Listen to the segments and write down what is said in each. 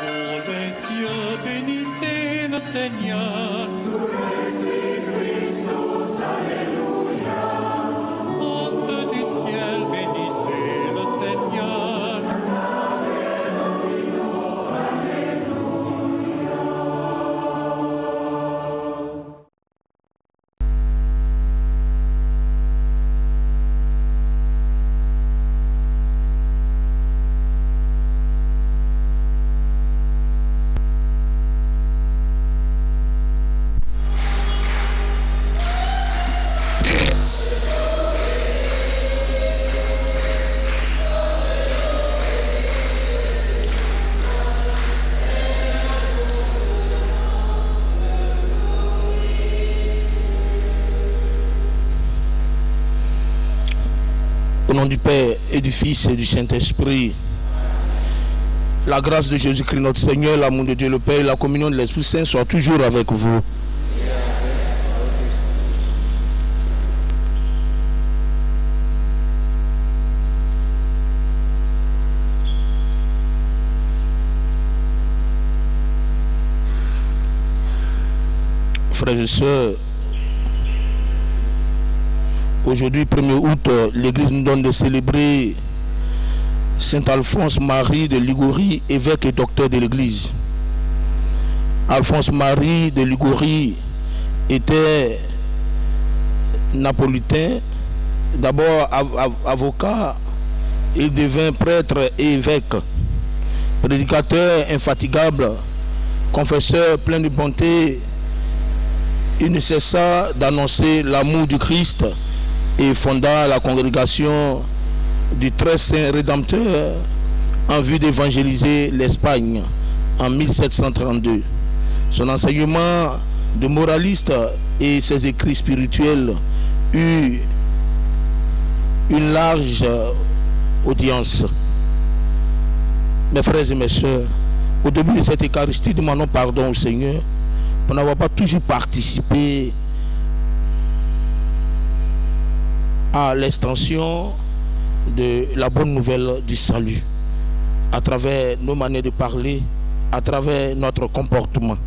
Pour les cieux, bénissez le Seigneur. Astres du ciel, bénissez le Seigneur. Au nom du Père et du Fils et du Saint-Esprit, la grâce de Jésus-Christ notre Seigneur, l'amour de Dieu le Père et la communion de l'Esprit Saint soient toujours avec vous. Frères et sœurs, aujourd'hui, 1er août, l'Église nous donne de célébrer Saint Alphonse Marie de Liguori, évêque et docteur de l'Église. Alphonse Marie de Liguori était napolitain, d'abord avocat, il devint prêtre et évêque, prédicateur infatigable, confesseur plein de bonté. Il ne cessa d'annoncer l'amour du Christ et fonda la congrégation du Très Saint Rédempteur en vue d'évangéliser l'Espagne en 1732. Son enseignement de moraliste et ses écrits spirituels eurent une large audience. Mes frères et mes sœurs, au début de cette Eucharistie, demandons pardon au Seigneur pour n'avoir pas toujours participé à l'extension de la bonne nouvelle du salut à travers nos manières de parler, à travers notre comportement.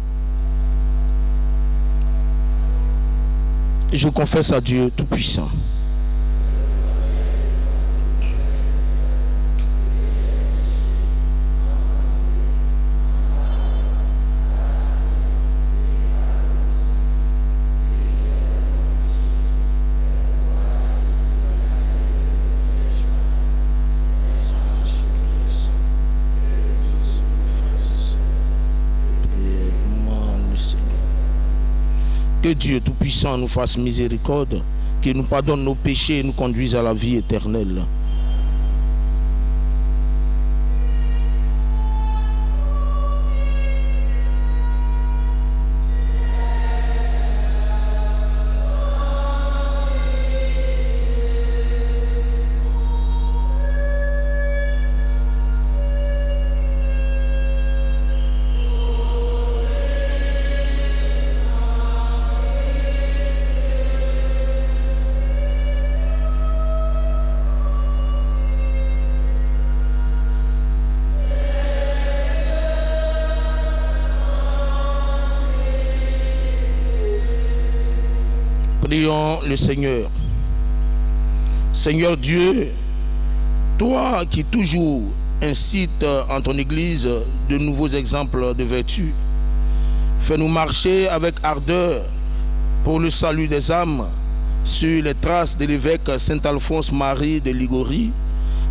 Je confesse à Dieu Tout-Puissant. Que Dieu Tout-Puissant nous fasse miséricorde, qu'il nous pardonne nos péchés et nous conduise à la vie éternelle. Prions le Seigneur. Seigneur Dieu, toi qui toujours incites en ton Église de nouveaux exemples de vertu, fais-nous marcher avec ardeur pour le salut des âmes sur les traces de l'évêque Saint Alphonse Marie de Liguori,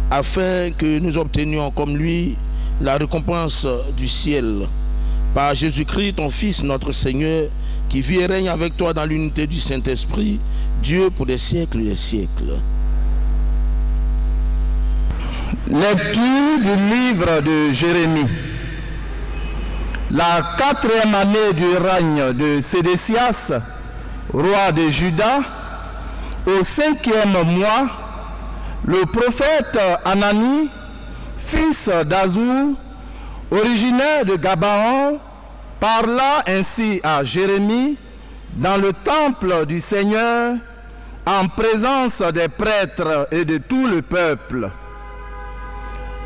afin que nous obtenions comme lui la récompense du ciel. Par Jésus-Christ, ton Fils, notre Seigneur, qui vit et règne avec toi dans l'unité du Saint-Esprit, Dieu pour des siècles et des siècles. Lecture du livre de Jérémie. La 4e année du règne de Sédécias, roi de Juda, au 5e mois, le prophète Anani, fils d'Azur, originaire de Gabaon, parla ainsi à Jérémie dans le temple du Seigneur, en présence des prêtres et de tout le peuple.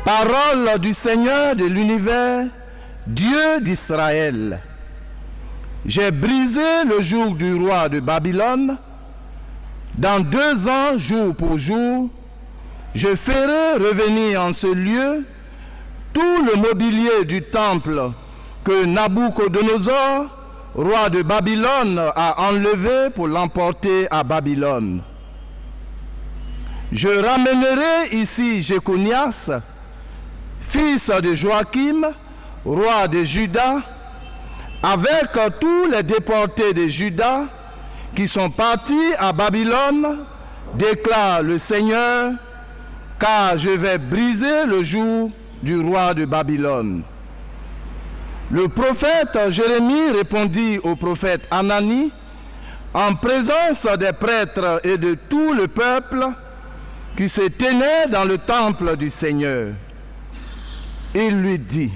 Parole du Seigneur de l'univers, Dieu d'Israël, j'ai brisé le joug du roi de Babylone. Dans 2 ans, jour pour jour, je ferai revenir en ce lieu tout le mobilier du temple que Nabuchodonosor, roi de Babylone, a enlevé pour l'emporter à Babylone. Je ramènerai ici Jéconias, fils de Joachim, roi de Juda, avec tous les déportés de Juda qui sont partis à Babylone, déclare le Seigneur, car je vais briser le joug du roi de Babylone. Le prophète Jérémie répondit au prophète Anani, en présence des prêtres et de tout le peuple qui se tenait dans le temple du Seigneur. Il lui dit,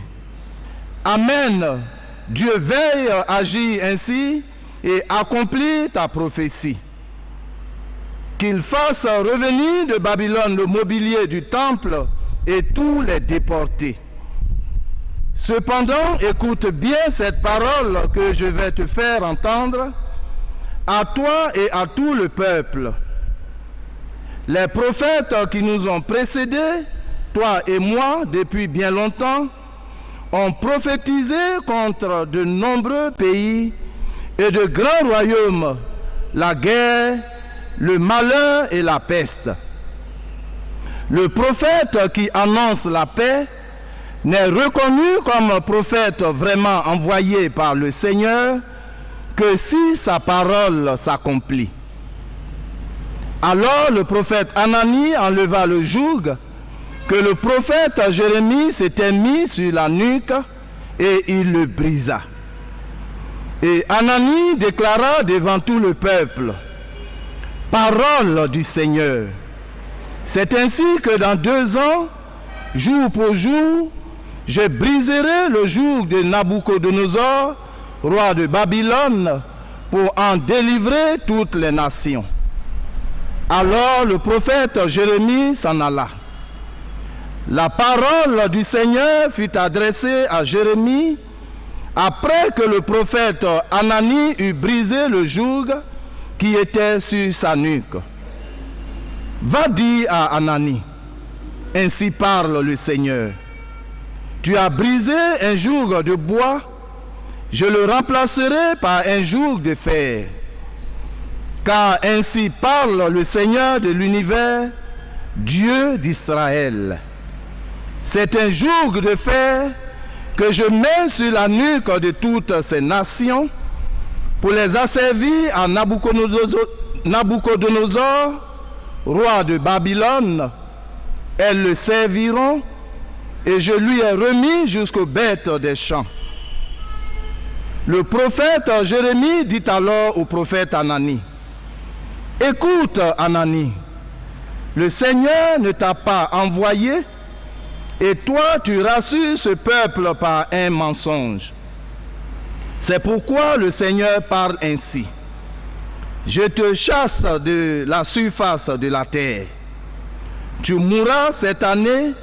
Amen, Dieu veille à agir ainsi et accomplir ta prophétie. Qu'il fasse revenir de Babylone le mobilier du temple et tous les déportés. Cependant, écoute bien cette parole que je vais te faire entendre, à toi et à tout le peuple. Les prophètes qui nous ont précédés, toi et moi, depuis bien longtemps, ont prophétisé contre de nombreux pays et de grands royaumes, la guerre, le malheur et la peste. Le prophète qui annonce la paix n'est reconnu comme prophète vraiment envoyé par le Seigneur que si sa parole s'accomplit. Alors le prophète Anani enleva le joug que le prophète Jérémie s'était mis sur la nuque et il le brisa. Et Anani déclara devant tout le peuple, « Parole du Seigneur, c'est ainsi que dans 2 ans, jour pour jour, je briserai le joug de Nabuchodonosor, roi de Babylone, pour en délivrer toutes les nations. » Alors le prophète Jérémie s'en alla. La parole du Seigneur fut adressée à Jérémie après que le prophète Anani eut brisé le joug qui était sur sa nuque. Va dire à Anani, ainsi parle le Seigneur. Tu as brisé un joug de bois, je le remplacerai par un joug de fer. Car ainsi parle le Seigneur de l'univers, Dieu d'Israël. C'est un joug de fer que je mets sur la nuque de toutes ces nations pour les asservir à Nabuchodonosor, roi de Babylone. Elles le serviront et je lui ai remis jusqu'aux bêtes des champs. Le prophète Jérémie dit alors au prophète Anani, « Écoute, Anani, le Seigneur ne t'a pas envoyé et toi tu rassures ce peuple par un mensonge. C'est pourquoi le Seigneur parle ainsi. Je te chasse de la surface de la terre. Tu mourras cette année,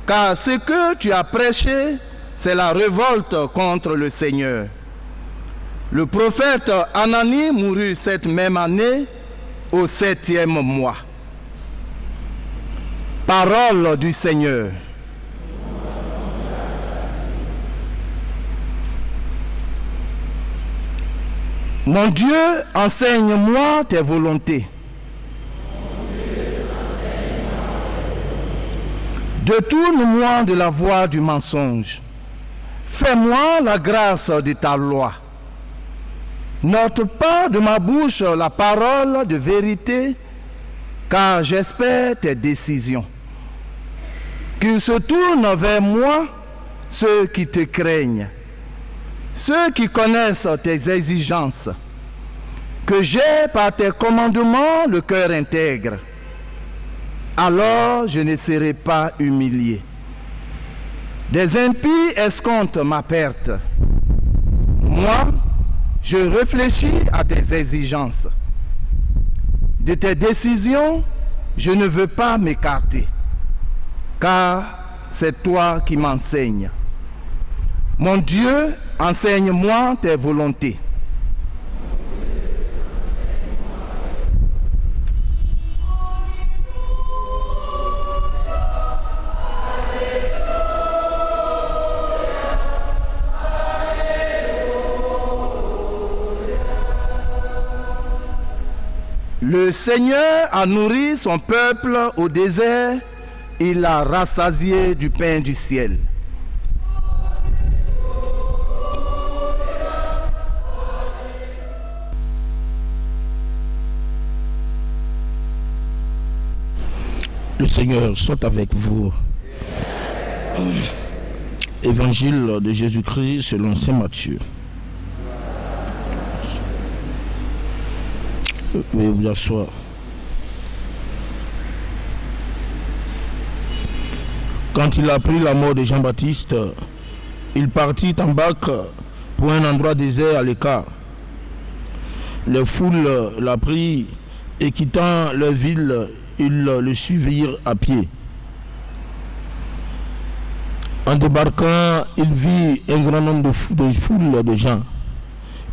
car ce que tu as prêché, c'est la révolte contre le Seigneur. » Le prophète Anani mourut cette même année, au 7e mois. Parole du Seigneur. Mon Dieu, enseigne-moi tes volontés. Détourne-moi de la voie du mensonge. Fais-moi la grâce de ta loi. N'ôte pas de ma bouche la parole de vérité, car j'espère tes décisions. Qu'ils se tournent vers moi ceux qui te craignent, ceux qui connaissent tes exigences, que j'ai par tes commandements le cœur intègre. Alors je ne serai pas humilié. Des impies escomptent ma perte. Moi, je réfléchis à tes exigences. De tes décisions, je ne veux pas m'écarter, car c'est toi qui m'enseignes. Mon Dieu, enseigne-moi tes volontés. Le Seigneur a nourri son peuple au désert, il l'a rassasié du pain du ciel. Le Seigneur soit avec vous. Évangile de Jésus-Christ selon saint Matthieu. Veuillez vous asseoir. Quand il a appris la mort de Jean-Baptiste, il partit en barque pour un endroit désert à l'écart. Les foules l'apprirent et quittant leur ville, ils le suivirent à pied. En débarquant, il vit un grand nombre de foules de gens.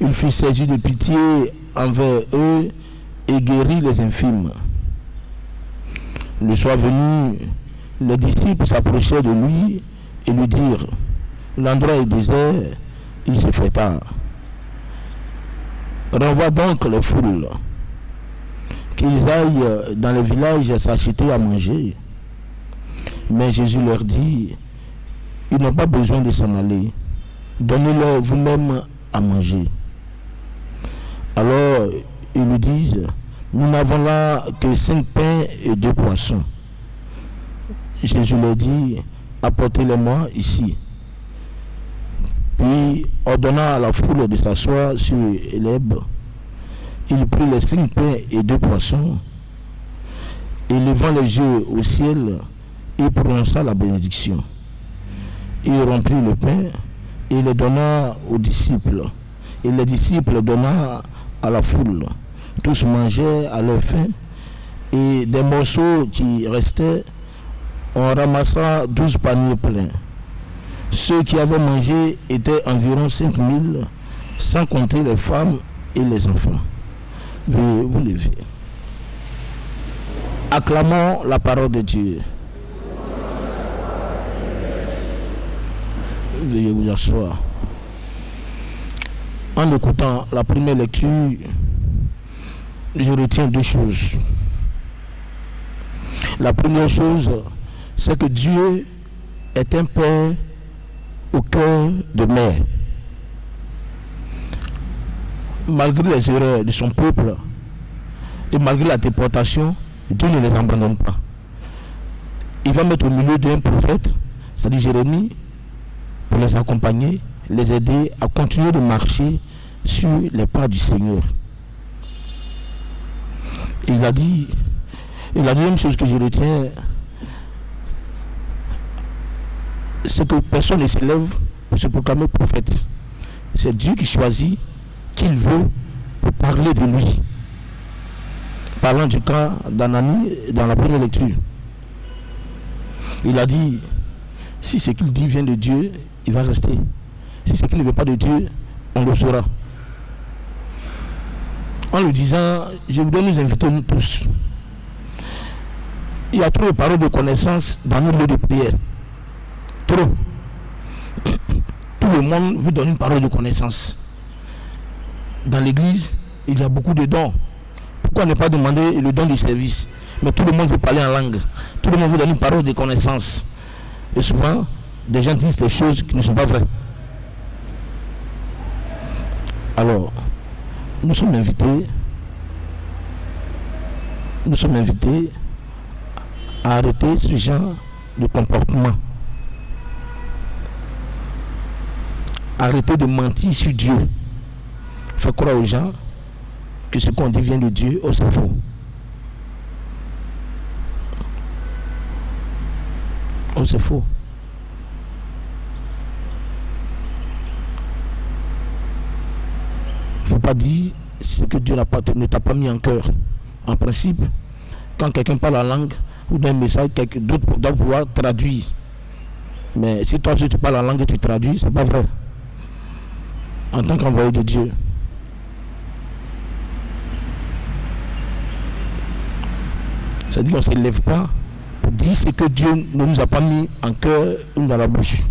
Il fut saisi de pitié envers eux et guérit les infirmes. Le soir venu, les disciples s'approchaient de lui et lui dirent: l'endroit est désert, il se fait tard. Renvoie donc les foules, qu'ils aillent dans les villages s'acheter à manger. Mais Jésus leur dit: ils n'ont pas besoin de s'en aller. Donnez-leur vous-même à manger. Alors ils lui disent: nous n'avons là que 5 pains et 2 poissons. Jésus leur dit: apportez-les-moi ici. Puis, ordonnant à la foule de s'asseoir sur l'herbe, il prit les 5 pains et 2 poissons, et levant les yeux au ciel, il prononça la bénédiction. Il rompit le pain et le donna aux disciples, et les disciples donnèrent à la foule. Tous mangeaient à leur faim, et des morceaux qui restaient, on ramassa 12 paniers pleins. Ceux qui avaient mangé étaient environ 5000, sans compter les femmes et les enfants. Veuillez vous lever. Acclamons la parole de Dieu. Veuillez vous asseoir. En écoutant la première lecture, je retiens 2 choses. La première chose, c'est que Dieu est un Père au cœur de mère. Malgré les erreurs de son peuple et malgré la déportation, Dieu ne les abandonne pas. Il va mettre au milieu d'un prophète, c'est-à-dire Jérémie, pour les accompagner, les aider à continuer de marcher sur les pas du Seigneur. Il a dit, et la deuxième chose que je retiens, c'est que personne ne s'élève pour se proclamer prophète. C'est Dieu qui choisit qui il veut pour parler de lui. Parlant du cas d'Anani dans la première lecture, il a dit: si ce qu'il dit vient de Dieu, il va rester. Si ce qu'il ne veut pas de Dieu, on le saura. En le disant, je voudrais nous inviter nous tous. Il y a trop de paroles de connaissance dans nos lieux de prière. Trop. Tout le monde vous donne une parole de connaissance. Dans l'église, il y a beaucoup de dons. Pourquoi ne pas demander le don du service? Mais tout le monde veut parler en langue. Tout le monde veut donner une parole de connaissance. Et souvent, des gens disent des choses qui ne sont pas vraies. Alors, nous sommes invités à arrêter ce genre de comportement. Arrêter de mentir sur Dieu. Faire croire aux gens que ce qu'on dit vient de Dieu, oh c'est faux. Oh c'est faux. Il ne faut pas dire ce que Dieu ne t'a pas mis en cœur. En principe, quand quelqu'un parle la langue ou d'un message, d'autres doivent pouvoir traduire. Mais si toi tu parles en langue et tu traduis, c'est pas vrai. En tant qu'envoyé de Dieu. Ça dit qu'on ne s'élève pas pour dire ce que Dieu ne nous a pas mis en cœur ou dans la bouche.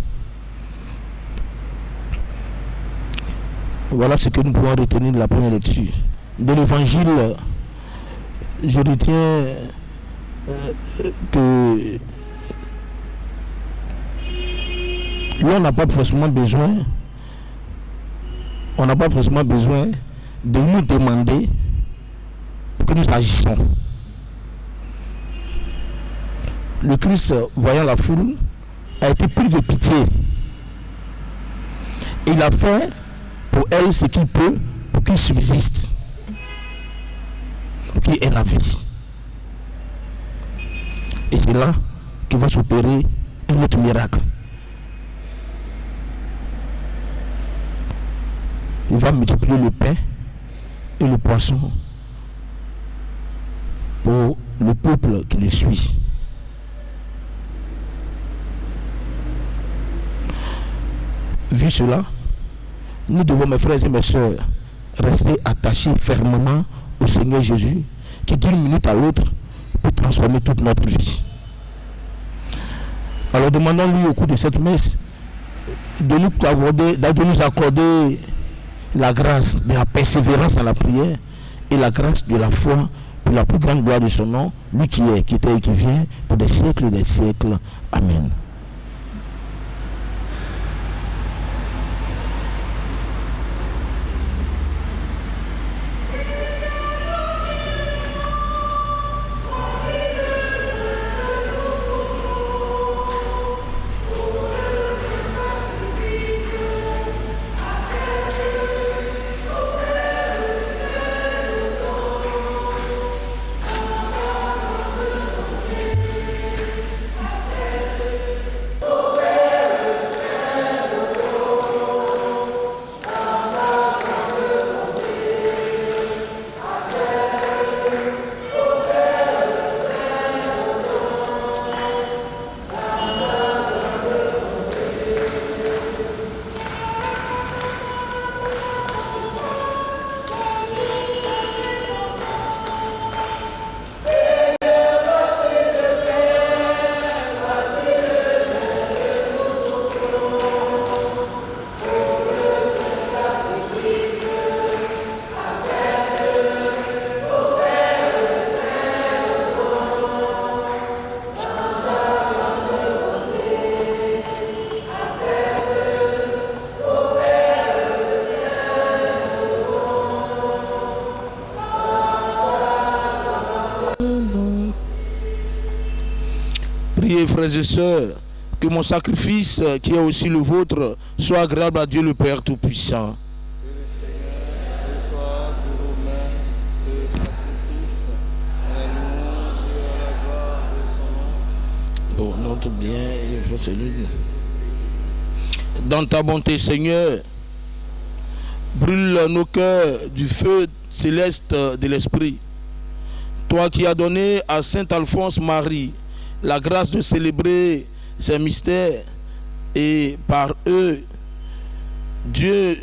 Voilà ce que nous pouvons retenir de la première lecture. De l'évangile, je retiens que l'on n'a pas forcément besoin, de nous demander que nous agissons. Le Christ, voyant la foule, a été pris de pitié. Il a fait pour elle ce qu'il peut pour qu'il subsiste, pour qu'il ait la vie. Et c'est là qu'il va s'opérer un autre miracle. Il va multiplier le pain et le poisson pour le peuple qui le suit. Vu cela, nous devons, mes frères et mes sœurs, rester attachés fermement au Seigneur Jésus, qui d'une minute à l'autre peut transformer toute notre vie. Alors demandons-lui au cours de cette messe de nous accorder la grâce de la persévérance à la prière et la grâce de la foi pour la plus grande gloire de son nom, lui qui est, qui était et qui vient pour des siècles et des siècles. Amen. Priez, frères et sœurs, que mon sacrifice, qui est aussi le vôtre, soit agréable à Dieu le Père Tout-Puissant. Que le Seigneur reçoive de vos mains ce sacrifice à la louange et à la gloire de son nom. Pour notre bien et pour celui. Dans ta bonté, Seigneur, brûle nos cœurs du feu céleste de l'Esprit. Toi qui as donné à Saint Alphonse Marie la grâce de célébrer ces mystères et par eux, Dieu,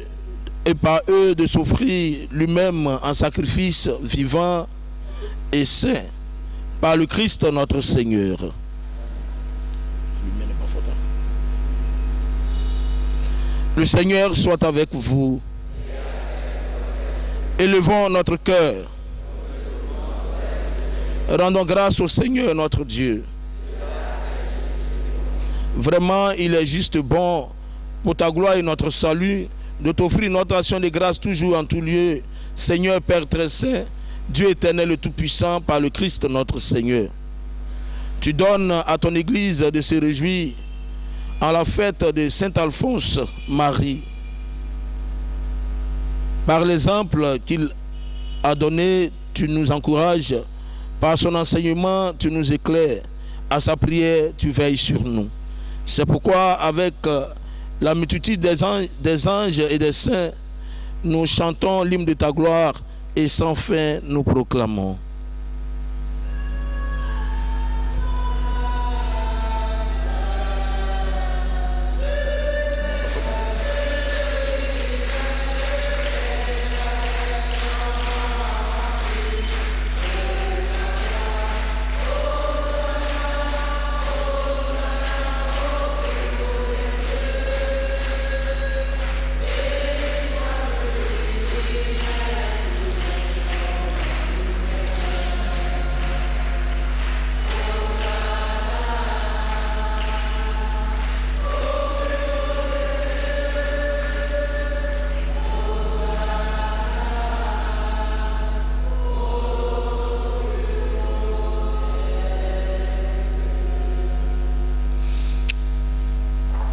et par eux de s'offrir lui-même en sacrifice vivant et saint par le Christ notre Seigneur. Le Seigneur soit avec vous. Élevons notre cœur. Rendons grâce au Seigneur notre Dieu. Vraiment, il est juste bon pour ta gloire et notre salut de t'offrir notre action de grâce toujours en tout lieu. Seigneur Père très saint, Dieu éternel et tout-puissant par le Christ notre Seigneur. Tu donnes à ton Église de se réjouir en la fête de Saint Alphonse Marie. Par l'exemple qu'il a donné, tu nous encourages. Par son enseignement, tu nous éclaires. À sa prière, tu veilles sur nous. C'est pourquoi, avec la multitude des anges et des saints, nous chantons l'hymne de ta gloire et sans fin nous proclamons.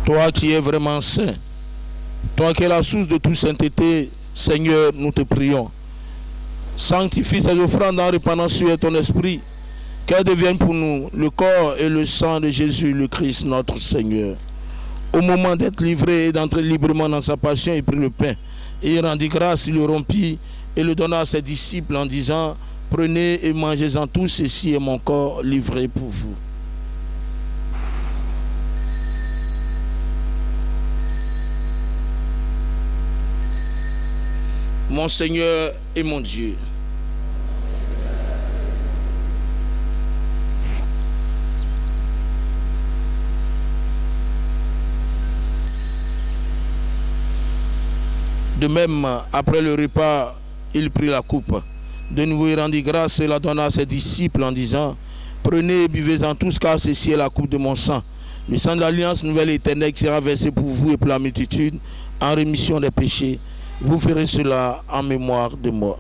Toi qui es vraiment saint, toi qui es la source de toute sainteté, Seigneur, nous te prions. Sanctifie ces offrandes en répandant sur ton esprit, qu'elles deviennent pour nous le corps et le sang de Jésus, le Christ, notre Seigneur. Au moment d'être livré et d'entrer librement dans sa passion, il prit le pain. Et il rendit grâce, il le rompit et le donna à ses disciples en disant: prenez et mangez-en tous, ceci est mon corps livré pour vous. Mon Seigneur et mon Dieu. De même, après le repas, il prit la coupe. De nouveau, il rendit grâce et la donna à ses disciples en disant: prenez et buvez-en tous, car ceci est la coupe de mon sang. Le sang de l'alliance nouvelle et éternelle qui sera versé pour vous et pour la multitude en rémission des péchés. Vous ferez cela en mémoire de moi.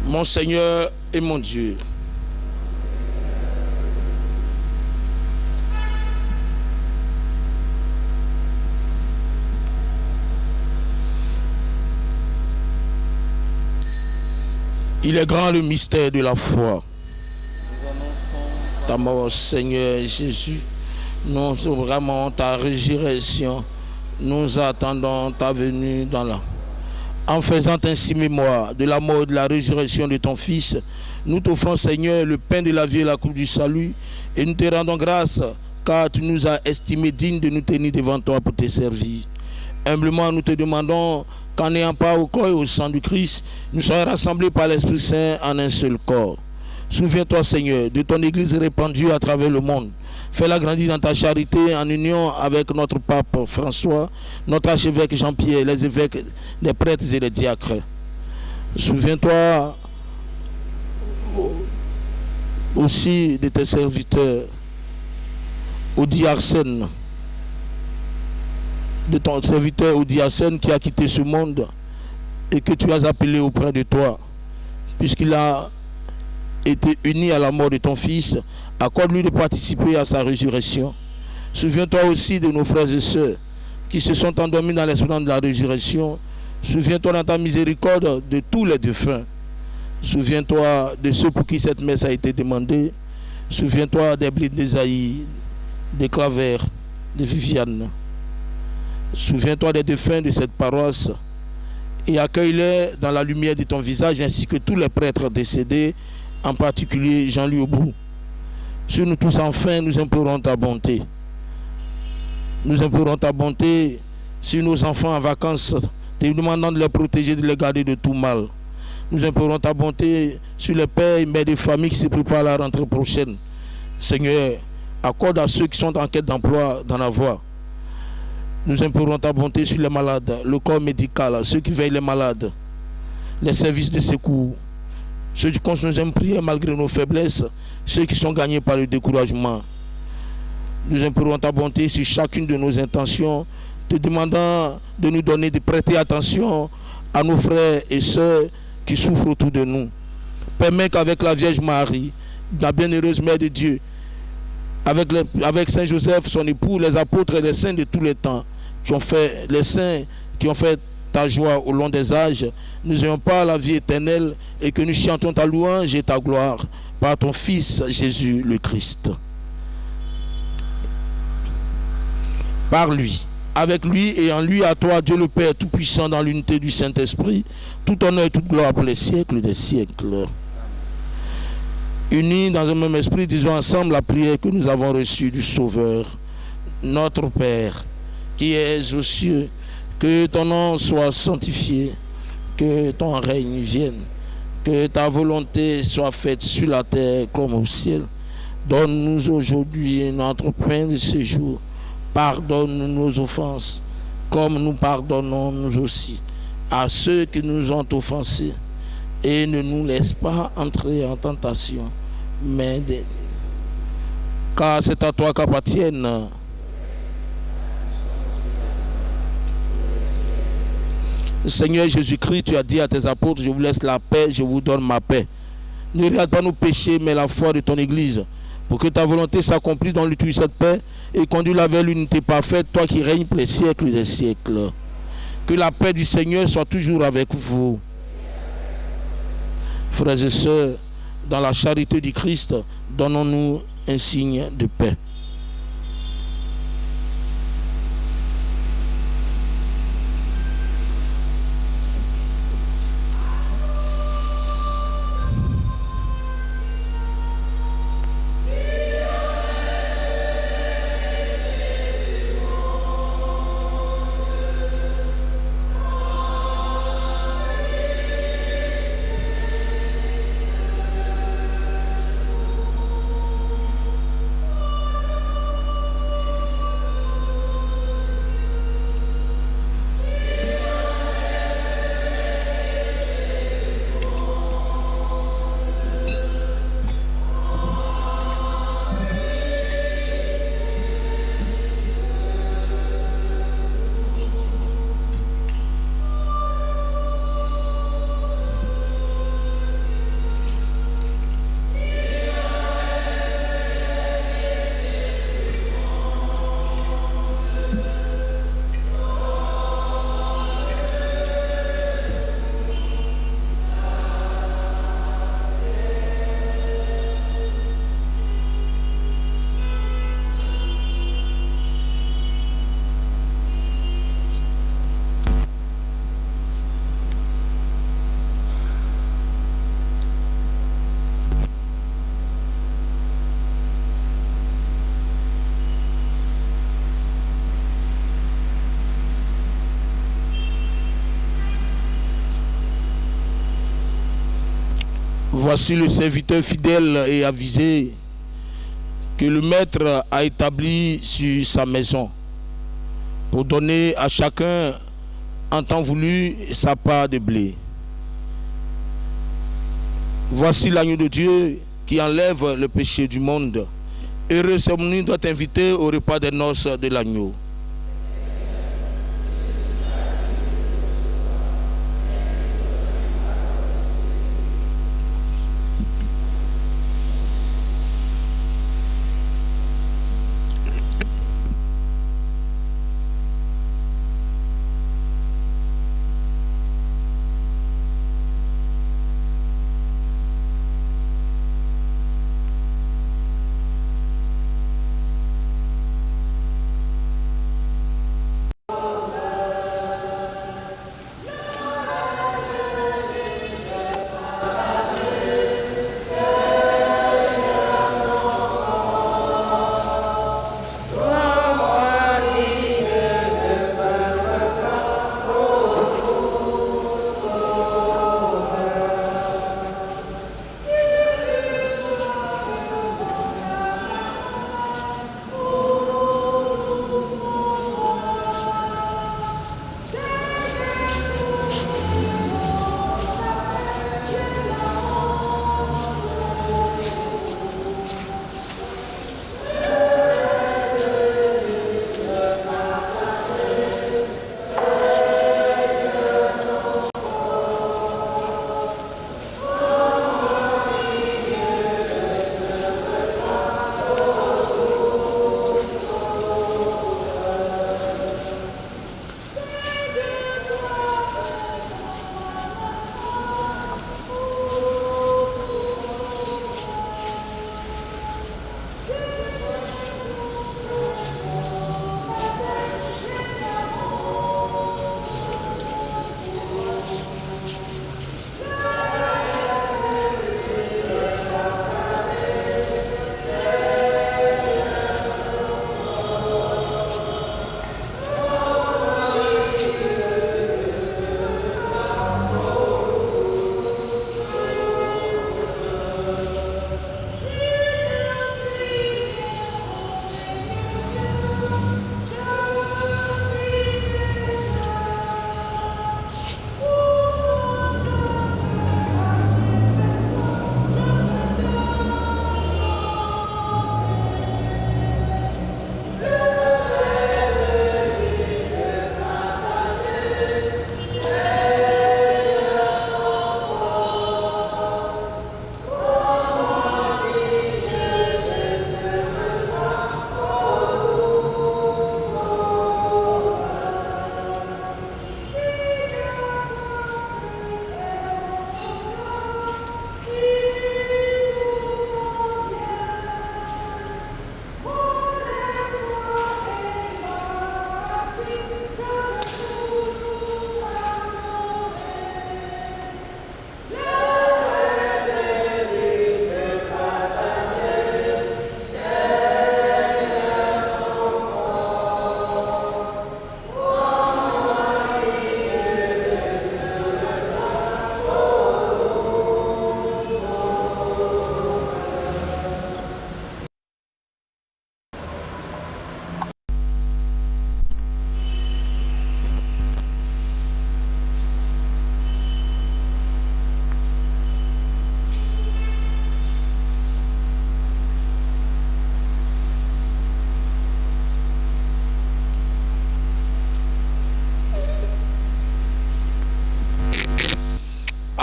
Mon Seigneur et mon Dieu. Il est grand le mystère de la foi. Ta mort, Seigneur Jésus, nous vraiment ta résurrection. Nous attendons ta venue dans la... En faisant ainsi mémoire de la mort et de la résurrection de ton Fils, nous t'offrons, Seigneur, le pain de la vie et la coupe du salut, et nous te rendons grâce, car tu nous as estimés dignes de nous tenir devant toi pour te servir. Humblement, nous te demandons qu'en n'ayant pas au corps et au sang du Christ, nous soyons rassemblés par l'Esprit Saint en un seul corps. Souviens-toi, Seigneur, de ton Église répandue à travers le monde. Fais-la grandir dans ta charité en union avec notre pape François, notre archevêque Jean-Pierre, les évêques, les prêtres et les diacres. Souviens-toi aussi de tes serviteurs, Audi Arsène, de ton serviteur Audi Arsène qui a quitté ce monde et que tu as appelé auprès de toi, puisqu'il a été uni à la mort de ton Fils. Accorde-lui de participer à sa résurrection. Souviens-toi aussi de nos frères et sœurs qui se sont endormis dans l'espérance de la résurrection. Souviens-toi dans ta miséricorde de tous les défunts. Souviens-toi de ceux pour qui cette messe a été demandée. Souviens-toi des Blés d'Esaïe, des Claver, de Viviane. Souviens-toi des défunts de cette paroisse et accueille-les dans la lumière de ton visage, ainsi que tous les prêtres décédés, en particulier Jean-Louis Aubou. Sur nous tous, enfin, nous implorons ta bonté. Nous implorons ta bonté sur nos enfants en vacances, te demandant de les protéger, de les garder de tout mal. Nous implorons ta bonté sur les pères et mères de famille qui se préparent à la rentrée prochaine. Seigneur, accorde à ceux qui sont en quête d'emploi d'en avoir. Nous implorons ta bonté sur les malades, le corps médical, ceux qui veillent les malades, les services de secours, ceux qui continuent à prier malgré nos faiblesses, ceux qui sont gagnés par le découragement. Nous implorons ta bonté sur chacune de nos intentions, te demandant de nous donner, de prêter attention à nos frères et sœurs qui souffrent autour de nous. Permets qu'avec la Vierge Marie, la bienheureuse Mère de Dieu, avec Saint Joseph, son époux, les apôtres et les saints de tous les temps, les saints qui ont fait ta joie au long des âges, nous n'ayons pas la vie éternelle et que nous chantons ta louange et ta gloire par ton Fils Jésus le Christ. Par lui, avec lui et en lui, à toi, Dieu le Père Tout-Puissant, dans l'unité du Saint-Esprit, tout honneur et toute gloire pour les siècles des siècles. Unis dans un même esprit, disons ensemble la prière que nous avons reçue du Sauveur. Notre Père, qui es aux cieux, que ton nom soit sanctifié, que ton règne vienne, que ta volonté soit faite sur la terre comme au ciel. Donne-nous aujourd'hui notre pain de ce jour. Pardonne-nous nos offenses, comme nous pardonnons nous aussi à ceux qui nous ont offensés. Et ne nous laisse pas entrer en tentation, mais car c'est à toi qu'appartiennent Seigneur Jésus-Christ, tu as dit à tes apôtres, je vous laisse la paix, je vous donne ma paix. Ne regarde pas nos péchés, mais la foi de ton Église, pour que ta volonté s'accomplisse dans l'utilité de cette paix et conduis-la vers l'unité parfaite, toi qui règnes pour les siècles des siècles. Que la paix du Seigneur soit toujours avec vous. Frères et sœurs, dans la charité du Christ, donnons-nous un signe de paix. Voici le serviteur fidèle et avisé que le maître a établi sur sa maison pour donner à chacun en temps voulu sa part de blé. Voici l'agneau de Dieu qui enlève le péché du monde. Heureux celui doit inviter au repas des noces de l'agneau.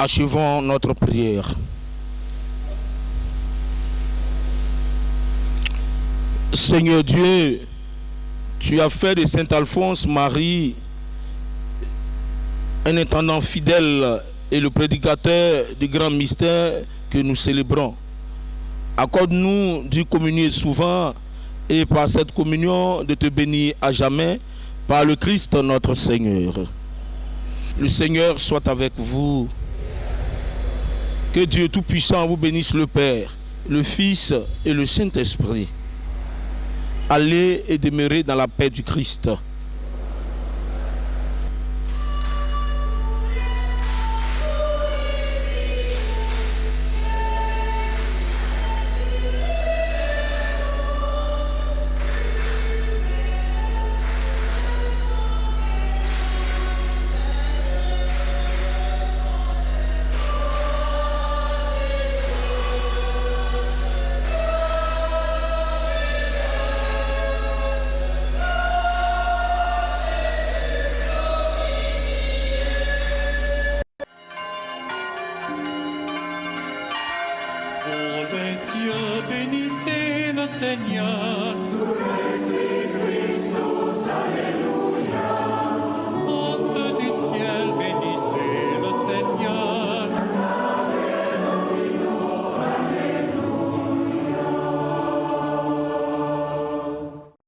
Achevons notre prière. Seigneur Dieu, tu as fait de Saint Alphonse Marie un intendant fidèle et le prédicateur du grand mystère que nous célébrons. Accorde-nous d'y communier souvent et par cette communion de te bénir à jamais par le Christ notre Seigneur. Le Seigneur soit avec vous. Que Dieu Tout-Puissant vous bénisse, le Père, le Fils et le Saint-Esprit. Allez et demeurez dans la paix du Christ. Pour les cieux, bénissez le Seigneur. Sur les Christus, Alléluia.